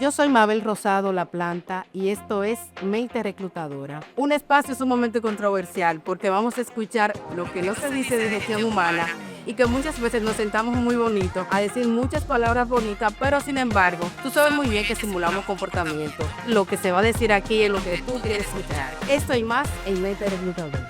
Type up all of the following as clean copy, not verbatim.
Yo soy Mabel Rosado La Planta y esto es Mente Reclutadora. Un espacio sumamente controversial porque vamos a escuchar lo que no se dice de gestión humana y que muchas veces nos sentamos muy bonito a decir muchas palabras bonitas, pero sin embargo, tú sabes muy bien que simulamos comportamiento. Lo que se va a decir aquí es lo que tú quieres escuchar. Esto y más en Mente Reclutadora.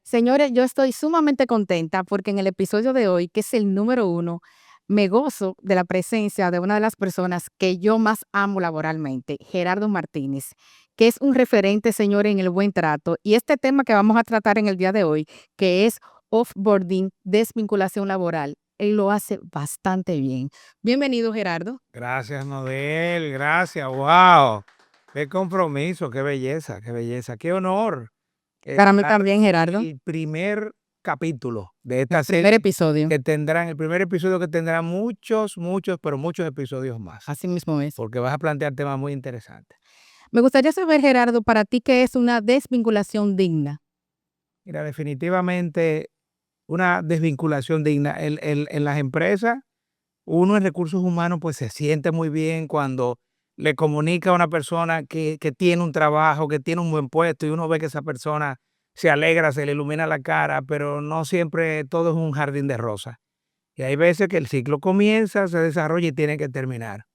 Señores, yo estoy sumamente contenta porque en el episodio de hoy, que es el número 1, me gozo de la presencia de una de las personas que yo más amo laboralmente, Gerardo Martínez, que es un referente, señores, en el buen trato. Y este tema que vamos a tratar en el día de hoy, que es offboarding, desvinculación laboral, él lo hace bastante bien. Bienvenido, Gerardo. Gracias, Nodel, gracias, wow. Qué compromiso, qué honor. Para mí Estar también, Gerardo. el primer capítulo de esta Primer serie episodio. que tendrán, el primer episodio que tendrá muchos, pero muchos episodios más, Así mismo es. porque vas a plantear temas muy interesantes. Me gustaría saber, Gerardo, para ti, ¿qué es una desvinculación digna? Mira, definitivamente una desvinculación digna. En las empresas, uno en recursos humanos pues se siente muy bien cuando le comunica a una persona que tiene un trabajo, que tiene un buen puesto y uno ve que esa persona se alegra, se le ilumina la cara, pero no siempre todo es un jardín de rosas. Y hay veces que el ciclo comienza, se desarrolla y tiene que terminar,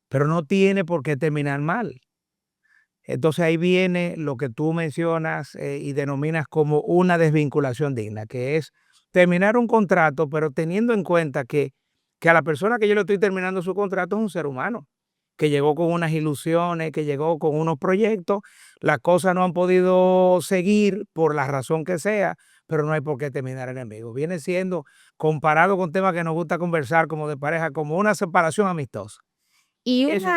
pero no tiene por qué terminar mal. Entonces ahí viene lo que tú mencionas y denominas como una desvinculación digna, que es terminar un contrato, pero teniendo en cuenta que a la persona que yo le estoy terminando su contrato es un ser humano, que llegó con unas ilusiones, que llegó con unos proyectos, las cosas no han podido seguir por la razón que sea, pero no hay por qué terminar enemigo. Viene siendo, comparado con temas que nos gusta conversar como de pareja, como una separación amistosa. Y Eso.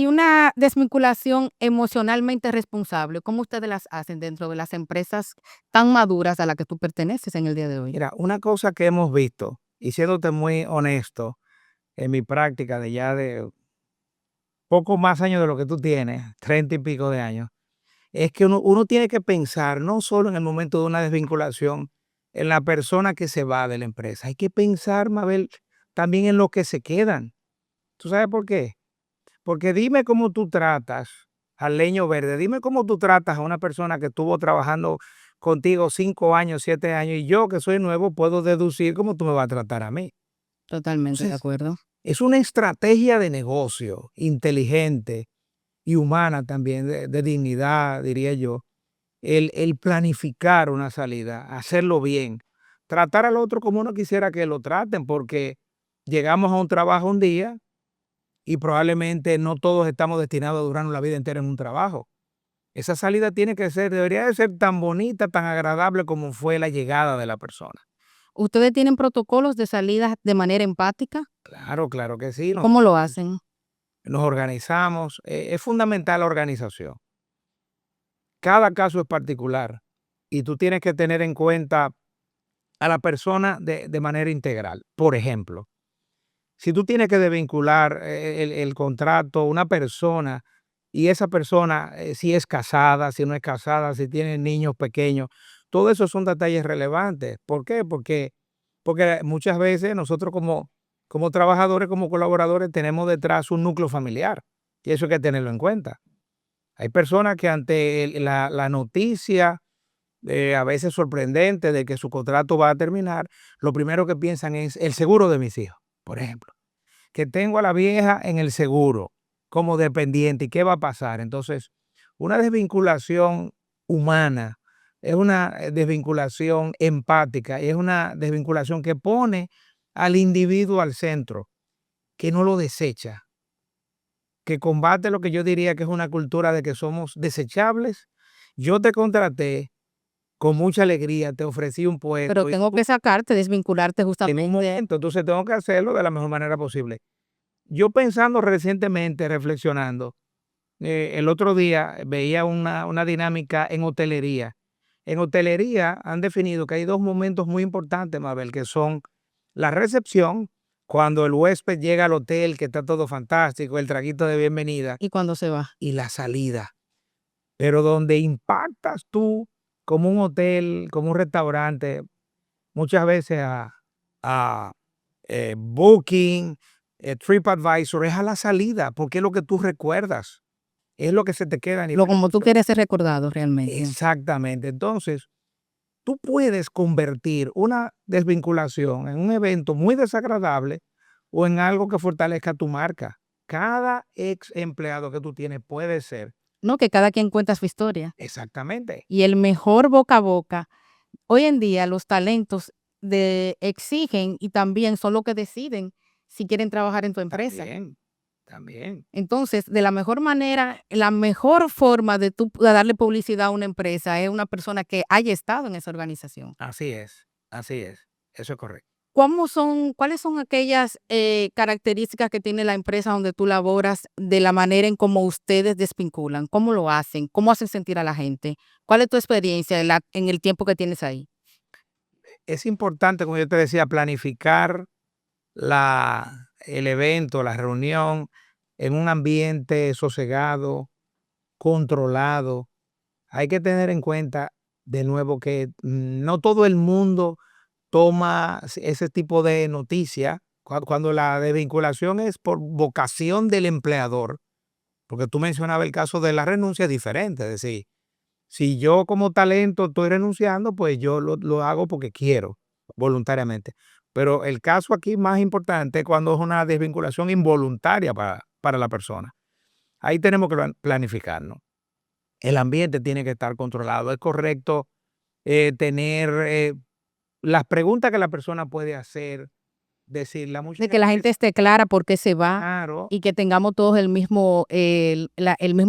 una desvinculación emocionalmente responsable, ¿cómo ustedes las hacen dentro de las empresas tan maduras a las que tú perteneces en el día de hoy? Mira, una cosa que hemos visto, y siéndote muy honesto, en mi práctica de ya de poco más años de lo que tú tienes, 30 y pico de años, es que uno tiene que pensar no solo en el momento de una desvinculación, en la persona que se va de la empresa. Hay que pensar, Mabel, también en los que se quedan. ¿Tú sabes por qué? Porque dime cómo tú tratas al leño verde, dime cómo tú tratas a una persona que estuvo trabajando contigo 5 años, 7 años, y yo que soy nuevo puedo deducir cómo tú me vas a tratar a mí. Totalmente de Entonces, acuerdo. es una estrategia de negocio inteligente y humana también, de dignidad, diría yo, el planificar una salida, hacerlo bien, tratar al otro como uno quisiera que lo traten, porque llegamos a un trabajo un día y probablemente no todos estamos destinados a durar la vida entera en un trabajo. Esa salida tiene que ser, debería de ser tan bonita, tan agradable como fue la llegada de la persona. ¿Ustedes tienen protocolos de salida de manera empática? Claro, claro que sí. ¿Cómo lo hacen? Nos organizamos, es fundamental la organización. Cada caso es particular y tú tienes que tener en cuenta a la persona de manera integral. Por ejemplo, si tú tienes que desvincular el contrato, una persona, y esa persona, si es casada, si no es casada, si tiene niños pequeños, todo eso son detalles relevantes. ¿Por qué? Porque muchas veces nosotros como trabajadores, como colaboradores, tenemos detrás un núcleo familiar y eso hay que tenerlo en cuenta. Hay personas que ante la noticia, a veces sorprendente, de que su contrato va a terminar, lo primero que piensan es el seguro de mis hijos, por ejemplo, que tengo a la vieja en el seguro como dependiente, ¿y qué va a pasar? Entonces, una desvinculación humana es una desvinculación empática, es una desvinculación que pone al individuo al centro, que no lo desecha, que combate lo que yo diría que es una cultura de que somos desechables. Yo te contraté con mucha alegría, te ofrecí un Pero puesto y tengo tú que sacarte, desvincularte en un justamente. momento, entonces tengo que hacerlo de la mejor manera posible. Yo pensando recientemente, reflexionando, el otro día veía una dinámica en hotelería. En hotelería han definido que hay 2 momentos muy importantes, Mabel, que son la recepción, cuando el huésped llega al hotel, que está todo fantástico, el traguito de bienvenida, ¿Y cuándo se va? y la salida. Pero donde impactas tú como un hotel, como un restaurante, muchas veces a Booking, TripAdvisor, es a la salida, porque es lo que tú recuerdas, es lo que se te queda a Lo nivel como tú emocional. quieres ser recordado realmente. Exactamente. Entonces, tú puedes convertir una desvinculación en un evento muy desagradable o en algo que fortalezca tu marca. Cada ex empleado que tú tienes puede ser No, que cada quien cuenta su historia. exactamente. Y el mejor boca a boca, hoy en día los talentos exigen y también son los que deciden si quieren trabajar en tu empresa. También, también. Entonces, de la mejor manera, la mejor forma de tú de darle publicidad a una empresa es una persona que haya estado en esa organización. Así es, así es. Eso es correcto. ¿Cuáles son aquellas características que tiene la empresa donde tú laboras de la manera en cómo ustedes desvinculan? ¿Cómo lo hacen? ¿Cómo hacen sentir a la gente? ¿Cuál es tu experiencia en el tiempo que tienes ahí? Es importante, como yo te decía, planificar el evento, la reunión en un ambiente sosegado, controlado. Hay que tener en cuenta, de nuevo, que no todo el mundo toma ese tipo de noticia cuando la desvinculación es por vocación del empleador, porque tú mencionabas el caso de la renuncia, es diferente, es decir, si yo como talento estoy renunciando, pues yo lo hago porque quiero, voluntariamente. Pero el caso aquí más importante es cuando es una desvinculación involuntaria para la persona. Ahí tenemos que planificarnos. El ambiente tiene que estar controlado. Es correcto tener las preguntas que la persona puede hacer, decirla. Mucha De que la gente gente esté clara por qué se va claro, y que tengamos todos el mismo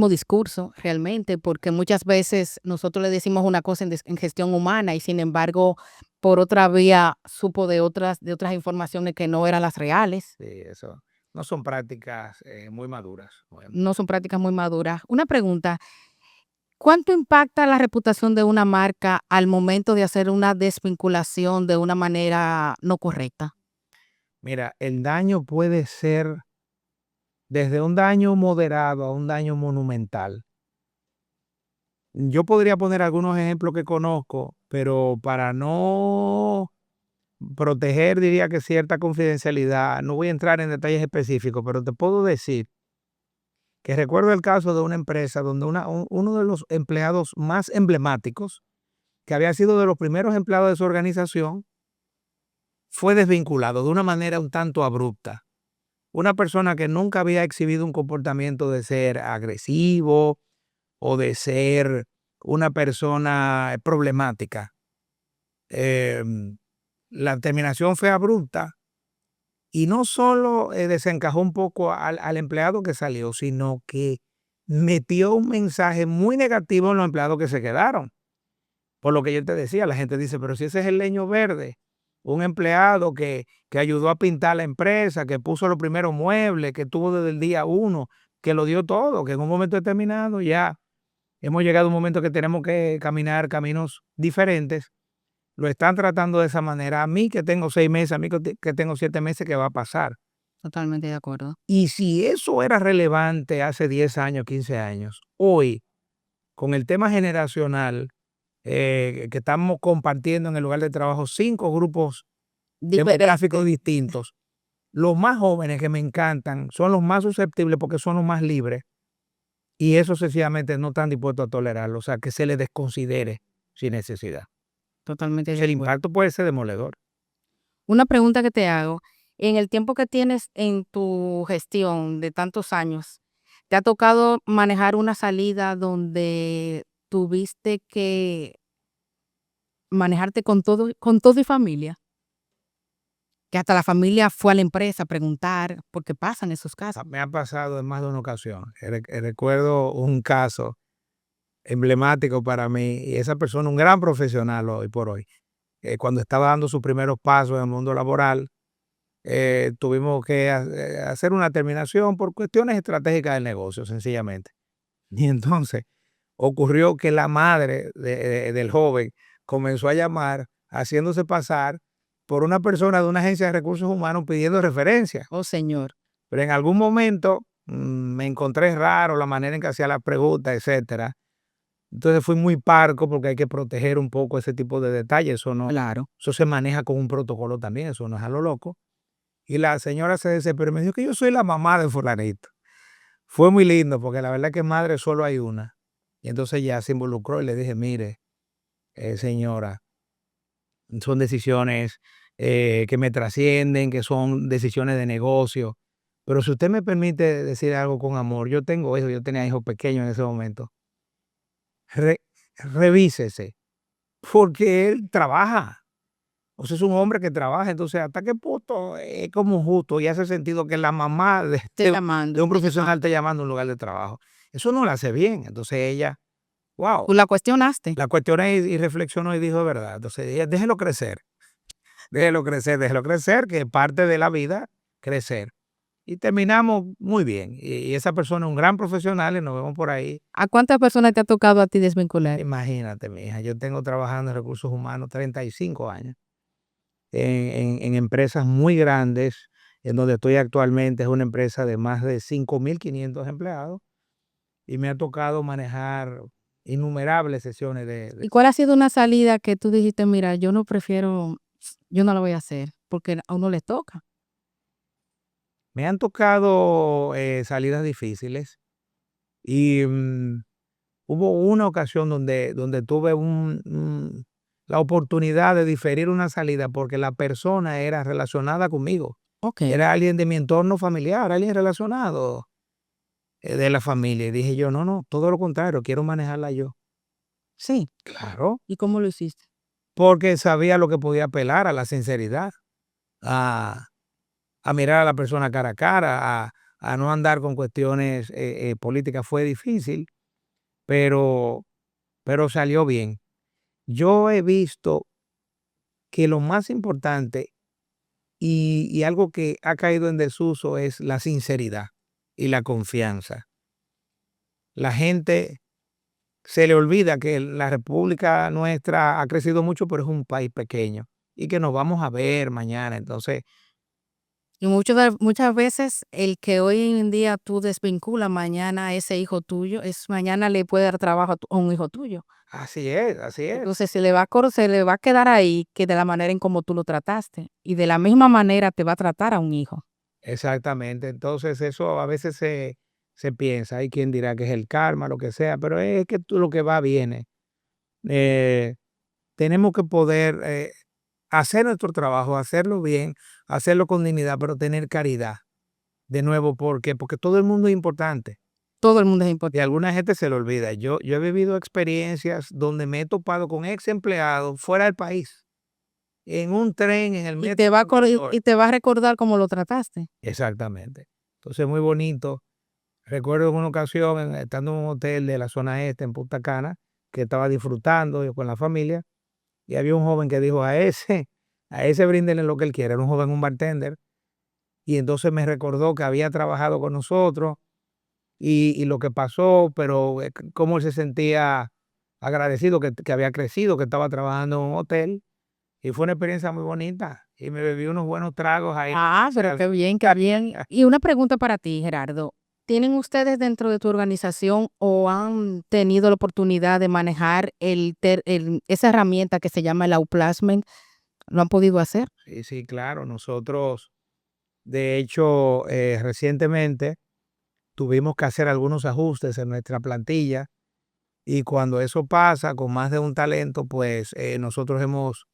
discurso realmente, porque muchas veces nosotros le decimos una cosa en gestión humana y sin embargo por otra vía supo de otras informaciones que no eran las reales. sí, eso no son prácticas muy maduras. No son prácticas muy maduras. Una pregunta, ¿cuánto impacta la reputación de una marca al momento de hacer una desvinculación de una manera no correcta? Mira, el daño puede ser desde un daño moderado a un daño monumental. Yo podría poner algunos ejemplos que conozco, pero para no proteger, diría que cierta confidencialidad, no voy a entrar en detalles específicos, pero te puedo decir que recuerdo el caso de una empresa donde uno de los empleados más emblemáticos, que había sido de los primeros empleados de su organización, fue desvinculado de una manera un tanto abrupta. Una persona que nunca había exhibido un comportamiento de ser agresivo o de ser una persona problemática. Em, la terminación fue abrupta y no solo desencajó un poco al empleado que salió, sino que metió un mensaje muy negativo en los empleados que se quedaron. Por lo que yo te decía, la gente dice, pero si ese es el leño verde, un empleado que ayudó a pintar la empresa, que puso los primeros muebles, que estuvo desde el día uno, que lo dio todo, que en un momento determinado ya hemos llegado a un momento que tenemos que caminar caminos diferentes, lo están tratando de esa manera. A mí que tengo 6 meses, a mí que tengo 7 meses, ¿qué va a pasar? Totalmente de acuerdo. Y si eso era relevante hace 10 años, 15 años, hoy, con el tema generacional, que estamos compartiendo en el lugar de trabajo 5 grupos demográficos Diferente. distintos. Los más jóvenes que me encantan son los más susceptibles porque son los más libres y eso sencillamente no están dispuestos a tolerarlo, o sea, que se les desconsidere sin necesidad. Totalmente de El acuerdo. impacto puede ser demoledor. Una pregunta que te hago, en el tiempo que tienes en tu gestión de tantos años, ¿te ha tocado manejar una salida donde tuviste que manejarte con todo y familia? Que hasta la familia fue a la empresa a preguntar, porque pasan esos casos. Me ha pasado en más de una ocasión. Recuerdo un caso emblemático para mí y esa persona, un gran profesional hoy por hoy, cuando estaba dando sus primeros pasos en el mundo laboral, tuvimos que hacer una terminación por cuestiones estratégicas del negocio, sencillamente. Y entonces ocurrió que la madre del joven comenzó a llamar, haciéndose pasar por una persona de una agencia de recursos humanos pidiendo referencia. Oh, señor. Pero en algún momento me encontré raro la manera en que hacía las preguntas, etcétera. Entonces fui muy parco porque hay que proteger un poco ese tipo de detalles. Claro. Eso se maneja con un protocolo también, eso no es a lo loco. Y la señora se desesperó y me dijo que yo soy la mamá de fulanito. Fue muy lindo porque la verdad que madre solo hay una. Y entonces ya se involucró y le dije, mire, señora, son decisiones que me trascienden, que son decisiones de negocio. Pero si usted me permite decir algo con amor, yo tengo hijos, yo tenía hijos pequeños en ese momento. Re- Revísese, porque él trabaja. O sea, es un hombre que trabaja. Entonces, ¿hasta qué punto es como justo y hace sentido que la mamá Te llamando. de un profesional esté llamando a un lugar de trabajo? Eso no lo hace bien. Entonces ella, wow, Tú la cuestionaste. la cuestioné y reflexionó y dijo, verdad. Entonces ella, déjelo crecer, que es parte de la vida, crecer. Y terminamos muy bien. Y esa persona es un gran profesional y nos vemos por ahí. ¿A cuántas personas te ha tocado a ti desvincular? Imagínate, mi hija, yo tengo trabajando en recursos humanos 35 años en empresas muy grandes. En donde estoy actualmente es una empresa de más de 5.500 empleados y me ha tocado manejar innumerables sesiones ¿Y cuál ha sido una salida que tú dijiste, mira, yo no prefiero, yo no la voy a hacer, porque a uno le toca? me han tocado salidas difíciles y hubo una ocasión donde tuve la oportunidad de diferir una salida porque la persona era relacionada conmigo. Ok, Era alguien de mi entorno familiar, alguien relacionado de la familia. Y dije yo, no, no, todo lo contrario, quiero manejarla yo. sí. Claro, ¿Y cómo lo hiciste? porque sabía lo que podía apelar a la sinceridad, a, a mirar a la persona cara a cara, a no andar con cuestiones políticas. Fue difícil, pero, pero salió bien. Yo he visto que lo más importante y algo que ha caído en desuso es la sinceridad y la confianza. La gente se le olvida que la república nuestra ha crecido mucho, pero es un país pequeño y que nos vamos a ver mañana. Entonces, Y muchas veces el que hoy en día tú desvinculas mañana a ese hijo tuyo, mañana le puede dar trabajo a un hijo tuyo. así es, así es. Entonces se le va a quedar ahí que de la manera en como tú lo trataste. Y de la misma manera te va a tratar a un hijo. Exactamente. Entonces, eso a veces se piensa, hay quien dirá que es el karma, lo que sea, pero es que tú lo que va viene. Eh, Tenemos que poder hacer nuestro trabajo, hacerlo bien, hacerlo con dignidad, pero tener caridad. De nuevo, ¿por qué? Porque todo el mundo es importante. Todo el mundo es Y a importante. alguna gente se le olvida. Yo he vivido experiencias donde me he topado con ex empleados fuera del país, en un tren, en el metro de Nueva York. Y te va a recordar cómo lo trataste. Exactamente. Entonces, muy bonito. Recuerdo en una ocasión, estando en un hotel de la zona este, en Punta Cana, que estaba disfrutando yo con la familia, y había un joven que dijo, a ese bríndenle lo que él quiera. Era un joven, un bartender, y entonces me recordó que había trabajado con nosotros y lo que pasó, pero cómo él se sentía agradecido que había crecido, que estaba trabajando en un hotel, y fue una experiencia muy bonita, y me bebí unos buenos tragos ahí. Ah, pero qué bien, qué bien. Y una pregunta para ti, Gerardo. ¿Tienen ustedes dentro de tu organización o han tenido la oportunidad de manejar esa herramienta que se llama el outplacement? ¿Lo han podido hacer? Sí, sí, claro, nosotros, de hecho, recientemente tuvimos que hacer algunos ajustes en nuestra plantilla y cuando eso pasa con más de un talento, pues nosotros hemos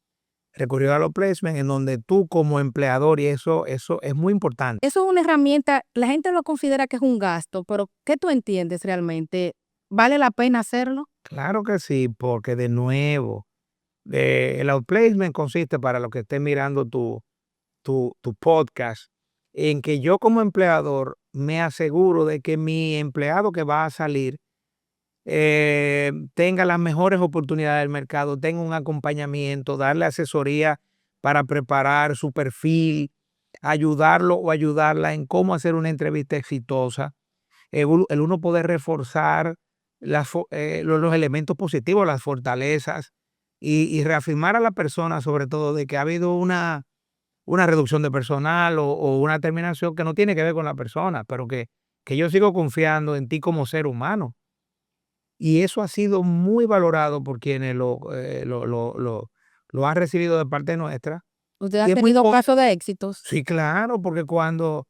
recurrido a los placements en donde tú como empleador, y eso es muy importante. Eso es una herramienta, la gente lo considera que es un gasto, pero ¿qué tú entiendes realmente? ¿Vale la pena hacerlo? Claro que sí, porque de nuevo, el outplacement consiste para los que estén mirando tu podcast, en que yo como empleador me aseguro de que mi empleado que va a salir tenga las mejores oportunidades del mercado, tenga un acompañamiento, darle asesoría para preparar su perfil, ayudarlo o ayudarla en cómo hacer una entrevista exitosa, el uno poder reforzar los elementos positivos, las fortalezas y reafirmar a la persona sobre todo de que ha habido una reducción de personal o una terminación que no tiene que ver con la persona, pero que yo sigo confiando en ti como ser humano. y eso ha sido muy valorado por quienes lo han recibido de parte nuestra. ¿Usted ha Y es muy tenido po casos de éxitos? Sí, claro, porque cuando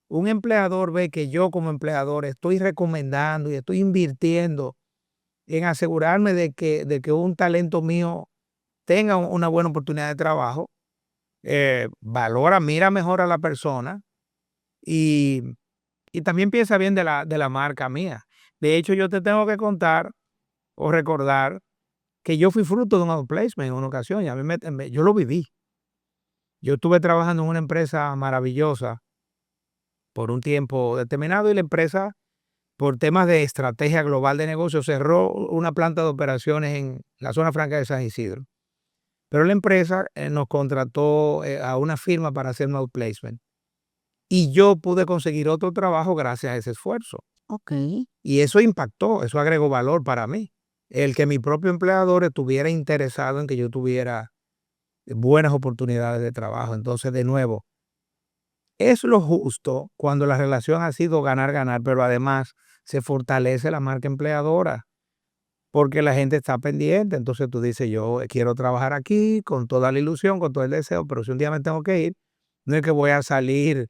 un empleador ve que yo como empleador estoy recomendando y estoy invirtiendo en asegurarme de que un talento mío tenga una buena oportunidad de trabajo, valora, mira mejor a la persona y también piensa bien de la marca mía. De hecho, yo te tengo que contar o recordar que yo fui fruto de un outplacement en una ocasión y a mí yo lo viví. Yo estuve trabajando en una empresa maravillosa por un tiempo determinado y la empresa, por temas de estrategia global de negocio, cerró una planta de operaciones en la zona franca de San Isidro. Pero la empresa nos contrató a una firma para hacer un outplacement y yo pude conseguir otro trabajo gracias a ese esfuerzo. Okey. Y eso impactó, eso agregó valor para mí. El que mi propio empleador estuviera interesado en que yo tuviera buenas oportunidades de trabajo. Entonces, de nuevo, es lo justo cuando la relación ha sido ganar, ganar, pero además se fortalece la marca empleadora porque la gente está pendiente. Entonces tú dices, yo quiero trabajar aquí con toda la ilusión, con todo el deseo, pero si un día me tengo que ir, no es que voy a salir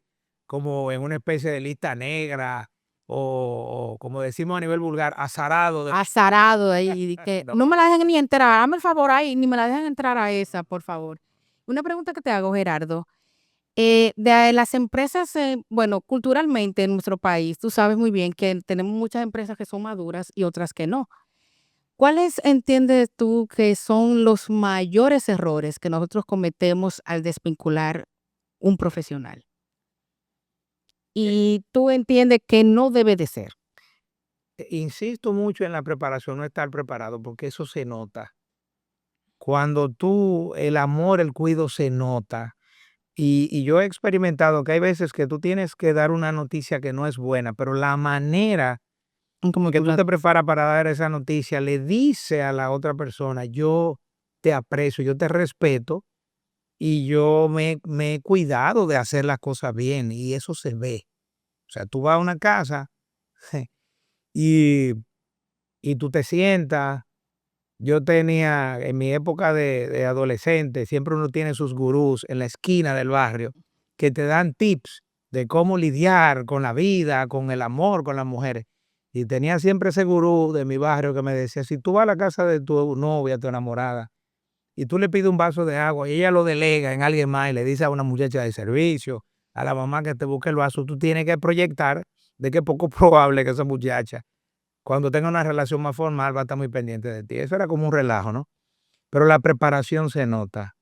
como en una especie de lista negra o como decimos a nivel vulgar, azarado. Azarado ahí, que No. no me la dejen ni entrar, hazme el favor ahí, ni me la dejen entrar a esa, por favor. Una pregunta que te hago, Gerardo, de las empresas, bueno, culturalmente en nuestro país, tú sabes muy bien que tenemos muchas empresas que son maduras y otras que no. ¿Cuáles entiendes tú que son los mayores errores que nosotros cometemos al desvincular un profesional? Y tú entiendes que no debe de ser. Insisto mucho en la preparación, no estar preparado, porque eso se nota. Cuando tú, el amor, el cuido se nota. Y yo he experimentado que hay veces que tú tienes que dar una noticia que no es buena, pero la manera Como que tú tú la te preparas para dar esa noticia le dice a la otra persona, yo te aprecio, yo te respeto y yo me he cuidado de hacer las cosas bien y eso se ve. O sea, tú vas a una casa y, y tú te sientas. Yo tenía, en mi época de adolescente, siempre uno tiene sus gurús en la esquina del barrio que te dan tips de cómo lidiar con la vida, con el amor, con las mujeres. Y tenía siempre ese gurú de mi barrio que me decía, si tú vas a la casa de tu novia, tu enamorada, y tú le pides un vaso de agua y ella lo delega en alguien más y le dice a una muchacha de servicio, a la mamá que te busque el vaso, tú tienes que proyectar de que es poco probable que esa muchacha cuando tenga una relación más formal va a estar muy pendiente de ti. Eso era como un relajo, ¿no? Pero la preparación se nota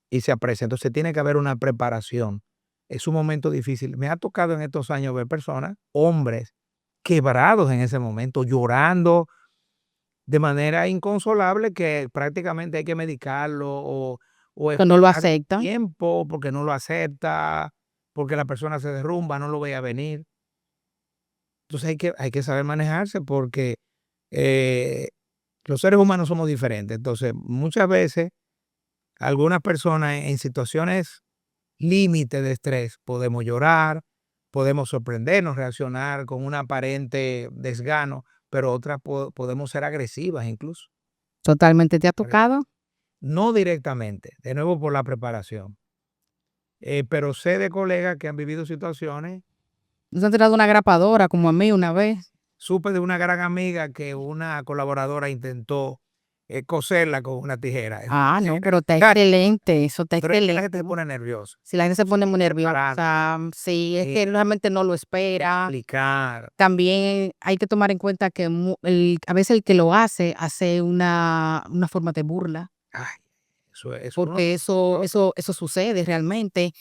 y se aprecia. Entonces tiene que haber una preparación. Es un momento difícil. Me ha tocado en estos años ver personas, hombres, quebrados en ese momento, llorando de manera inconsolable que prácticamente hay que medicarlo o que no lo esperar aceptan. tiempo porque no lo acepta, porque la persona se derrumba, no lo veía venir. Entonces hay que saber manejarse porque eh, los seres humanos somos diferentes. Entonces, muchas veces, algunas personas en situaciones límite de estrés, podemos llorar, podemos sorprendernos, reaccionar con un aparente desgano, pero otras podemos ser agresivas incluso. Totalmente, ¿te ha tocado? No directamente, de nuevo por la preparación, pero sé de colegas que han vivido situaciones. ¿No te han tirado una grapadora como a mí una vez? Supe de una gran amiga que una colaboradora intentó coserla con una tijera. Ah, no, pero está excelente, eso está Pero es que la gente excelente. se pone nerviosa. Si la gente se pone muy Parar, nerviosa, sí, es que realmente no lo espera. explicar. También hay que tomar en cuenta que a veces el que lo hace una forma de burla, Ay, eso uno porque eso sucede realmente.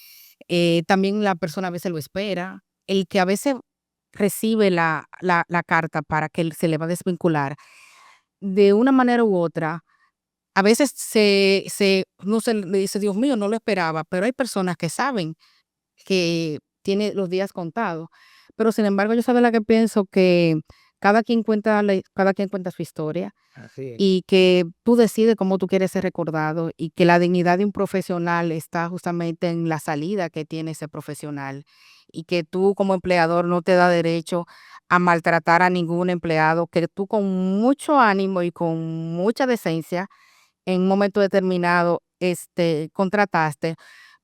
También la persona a veces lo espera. El que a veces recibe la carta para que él se le va a desvincular, de una manera u otra, a veces no se le dice: "Dios mío, no lo esperaba", pero hay personas que saben que tiene los días contados. Pero, sin embargo, yo soy de la que pienso que cada quien cuenta su historia Así es. y que tú decides cómo tú quieres ser recordado y que la dignidad de un profesional está justamente en la salida que tiene ese profesional y que tú como empleador no te da derecho a maltratar a ningún empleado, que tú con mucho ánimo y con mucha decencia en un momento determinado contrataste,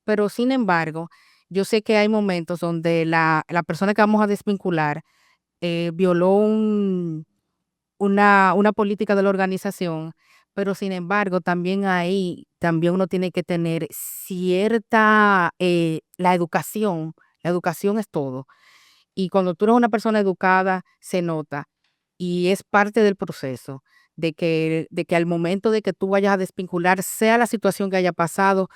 pero sin embargo, yo sé que hay momentos donde la persona que vamos a desvincular violó una política de la organización, pero sin embargo, también ahí, también uno tiene que tener cierta, la educación es todo. Y cuando tú eres una persona educada, se nota, y es parte del proceso de que al momento de que tú vayas a desvincular, sea la situación que haya pasado,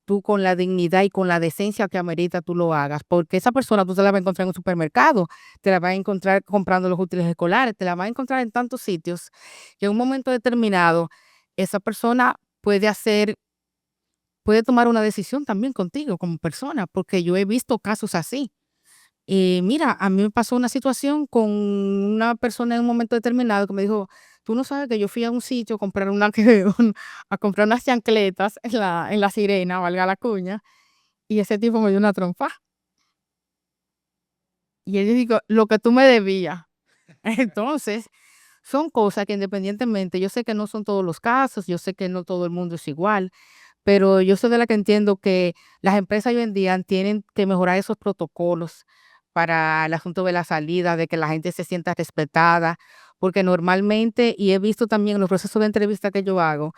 tú con la dignidad y con la decencia que amerita tú lo hagas, porque esa persona tú te la vas a encontrar en un supermercado, te la vas a encontrar comprando los útiles escolares, te la vas a encontrar en tantos sitios, que en un momento determinado esa persona puede tomar una decisión también contigo como persona, porque yo he visto casos así. Mira, a mí me pasó una situación con una persona en un momento determinado que me dijo: "Tú no sabes que yo fui a un sitio a comprar una a comprar unas chancletas en La Sirena, valga la cuña, y ese tipo me dio una trompa". Y él dijo: "Lo que tú me debías". Entonces, son cosas que independientemente, yo sé que no son todos los casos, yo sé que no todo el mundo es igual, pero yo soy de la que entiendo que las empresas hoy en día tienen que mejorar esos protocolos para el asunto de la salida, de que la gente se sienta respetada, porque normalmente, y he visto también en los procesos de entrevista que yo hago,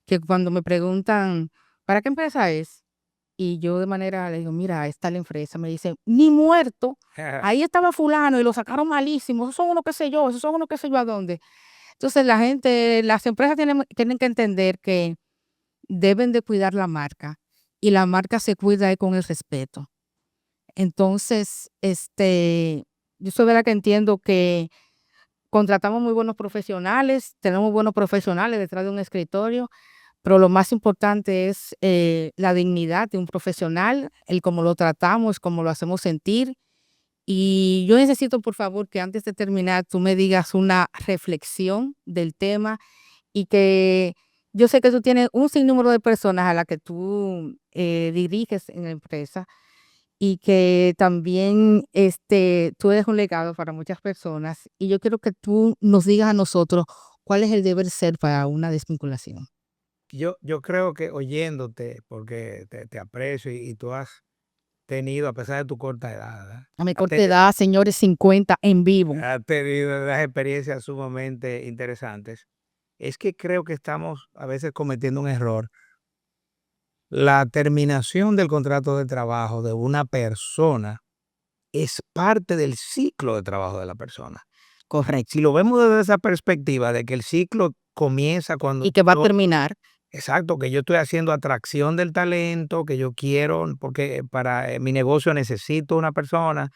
que cuando me preguntan: "¿Para qué empresa es?", y yo de manera le digo: "Mira, es tal empresa", me dicen: "Ni muerto, ahí estaba fulano y lo sacaron malísimo, esos son unos qué sé yo, esos son unos qué sé yo a dónde". Entonces las empresas tienen que entender que deben de cuidar la marca, y la marca se cuida con el respeto. Entonces, yo soy de la que entiendo que contratamos muy buenos profesionales, tenemos buenos profesionales detrás de un escritorio, pero lo más importante es, la dignidad de un profesional, el cómo lo tratamos, cómo lo hacemos sentir. Y yo necesito, por favor, que antes de terminar, tú me digas una reflexión del tema y que yo sé que tú tienes un sinnúmero de personas a las que tú, diriges en la empresa y que también, tú eres un legado para muchas personas, y yo quiero que tú nos digas a nosotros cuál es el deber ser para una desvinculación. Yo creo que oyéndote, porque te aprecio y tú has tenido, a pesar de tu corta edad, ¿verdad? A mi Has corta tenido edad, señores, 50 en vivo. has tenido unas experiencias sumamente interesantes. Es que creo que estamos a veces cometiendo un error. La terminación del contrato de trabajo de una persona es parte del ciclo de trabajo de la persona. Si Correcto. lo vemos desde esa perspectiva de que el ciclo comienza cuando Y que va a yo terminar. exacto, que yo estoy haciendo atracción del talento, que yo quiero, porque para mi negocio necesito una persona,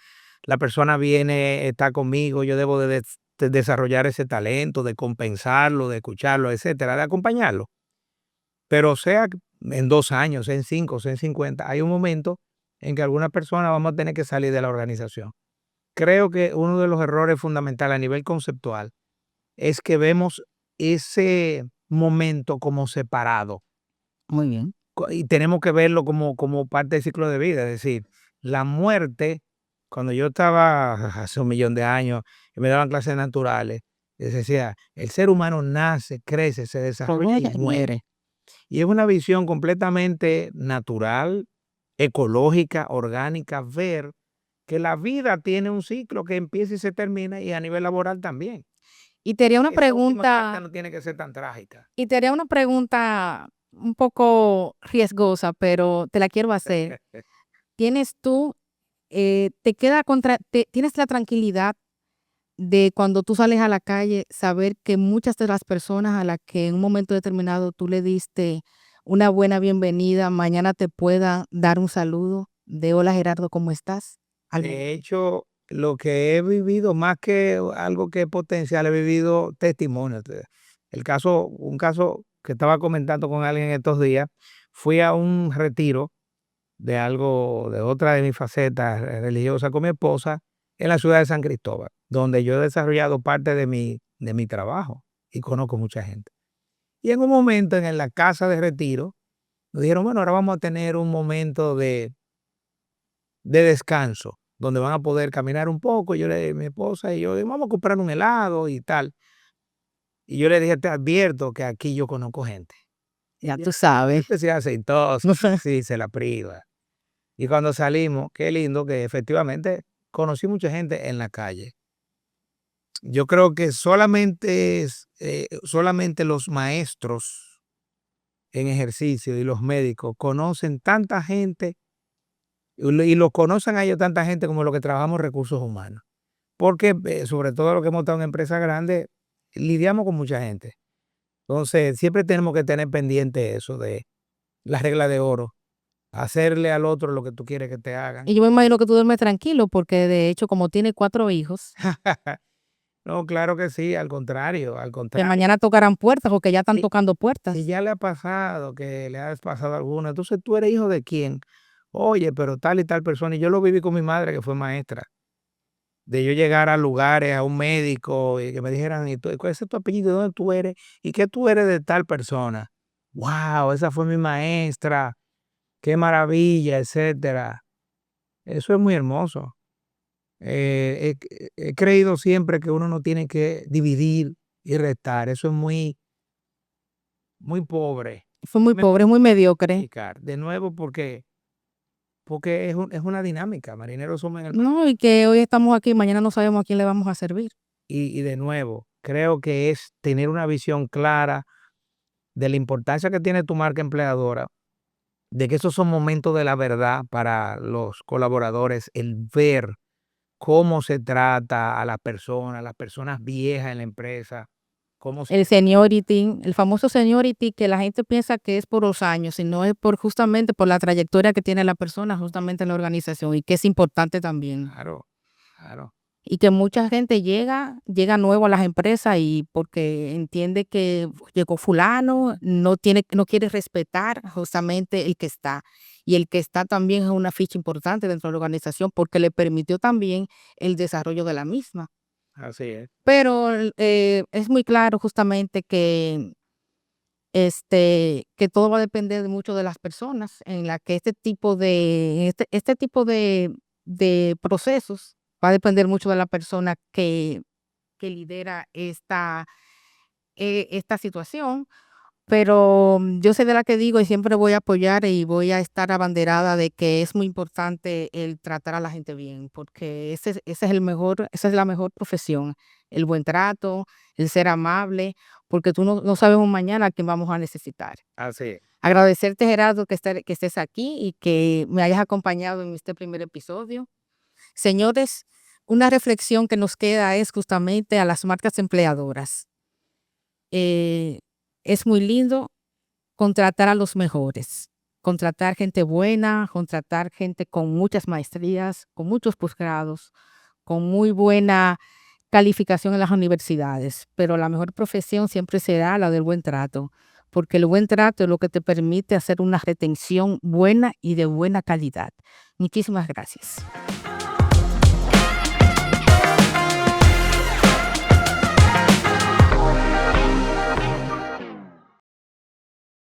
la persona viene, está conmigo, yo debo de desarrollar ese talento, de compensarlo, de escucharlo, etcétera, de acompañarlo. Pero sea en 2 años, sea en 5, sea en 50, hay un momento en que alguna persona vamos a tener que salir de la organización. Creo que uno de los errores fundamentales a nivel conceptual es que vemos ese momento como separado. Muy bien. Y tenemos que verlo como parte del ciclo de vida, es decir, la muerte, cuando yo estaba hace 1.000.000 de años y me daban clases naturales, les decía, el ser humano nace, crece, se desarrolla y Rodilla y muere. muere. Y es una visión completamente natural, ecológica, orgánica, ver que la vida tiene un ciclo que empieza y se termina, y a nivel laboral también. Y te haría una Esa última parte pregunta no tiene que ser tan trágica. y te haría una pregunta un poco riesgosa, pero te la quiero hacer. ¿Tienes tú, tienes la tranquilidad de cuando tú sales a la calle, saber que muchas de las personas a las que en un momento determinado tú le diste una buena bienvenida, mañana te puedan dar un saludo de hola Gerardo, ¿cómo estás? Al De momento. hecho, lo que he vivido, más que algo que es potencial, he vivido testimonios. Un caso que estaba comentando con alguien estos días, fui a un retiro de algo, de otra de mis facetas religiosas con mi esposa en la ciudad de San Cristóbal. donde yo he desarrollado parte de mi trabajo y conozco mucha gente. Y en un momento en la casa de retiro, nos dijeron, bueno, ahora vamos a tener un momento de descanso, donde van a poder caminar un poco. Mi esposa y yo, vamos a comprar un helado y tal. Y yo le dije, te advierto que aquí yo conozco gente. Ya tú sabes. Este sí es aceitoso, sí, se la priva. Y cuando salimos, qué lindo que efectivamente conocí mucha gente en la calle. Yo creo que solamente los maestros en ejercicio y los médicos conocen tanta gente y lo conocen a ellos tanta gente como los que trabajamos recursos humanos. Porque sobre todo los que hemos estado en empresas grandes, lidiamos con mucha gente. Entonces, siempre tenemos que tener pendiente eso de la regla de oro, hacerle al otro lo que tú quieres que te hagan. Y yo me imagino que tú duermes tranquilo porque de hecho como tiene 4 hijos, No, claro que sí, al que contrario. mañana tocarán puertas o que ya están Si tocando si puertas. ya le ha pasado, que le has pasado a alguna, entonces, ¿tú eres hijo de quién? Oye, pero tal y tal persona, y yo lo viví con mi madre, que fue maestra, de yo llegar a lugares, a un médico, y que me dijeran: "¿Y tú, cuál es tu apellido? ¿De dónde tú eres? ¿Y qué tú eres de tal persona?". Wow, esa fue mi maestra, qué maravilla, etcétera. Eso es muy hermoso. He creído siempre que uno no tiene que dividir y restar, eso es muy pobre. Fue muy Me pobre, muy mediocre. explicar, de nuevo, porque es una dinámica, marineros somos en el mar. No, y que hoy estamos aquí, mañana no sabemos a quién le vamos a servir. Y de nuevo, creo que es tener una visión clara de la importancia que tiene tu marca empleadora, de que esos son momentos de la verdad para los colaboradores, el ver cómo se trata a las personas viejas en la empresa, cómo se El seniority, el famoso seniority que la gente piensa que es por los años, y no es por justamente por la trayectoria que tiene la persona justamente en la organización y que es importante también. claro, claro, Y que mucha gente llega nuevo a las empresas y porque entiende que llegó fulano, no quiere respetar justamente el que está. Y el que está también es una ficha importante dentro de la organización porque le permitió también el desarrollo de la misma. así es, Pero, es muy claro justamente que todo va a depender de mucho de las personas, en la que este tipo de procesos va a depender mucho de la persona que lidera esta situación. Pero yo soy de la que digo y siempre voy a apoyar y voy a estar abanderada de que es muy importante el tratar a la gente bien, porque esa es la mejor profesión, el buen trato, el ser amable, porque tú no sabes un mañana a quién vamos a necesitar. así es. Agradecerte, Gerardo, que estés aquí y que me hayas acompañado en este primer episodio. Señores, una reflexión que nos queda es justamente a las marcas empleadoras. Es muy lindo contratar a los mejores, contratar gente buena, contratar gente con muchas maestrías, con muchos posgrados, con muy buena calificación en las universidades, pero la mejor profesión siempre será la del buen trato, porque el buen trato es lo que te permite hacer una retención buena y de buena calidad. Muchísimas gracias.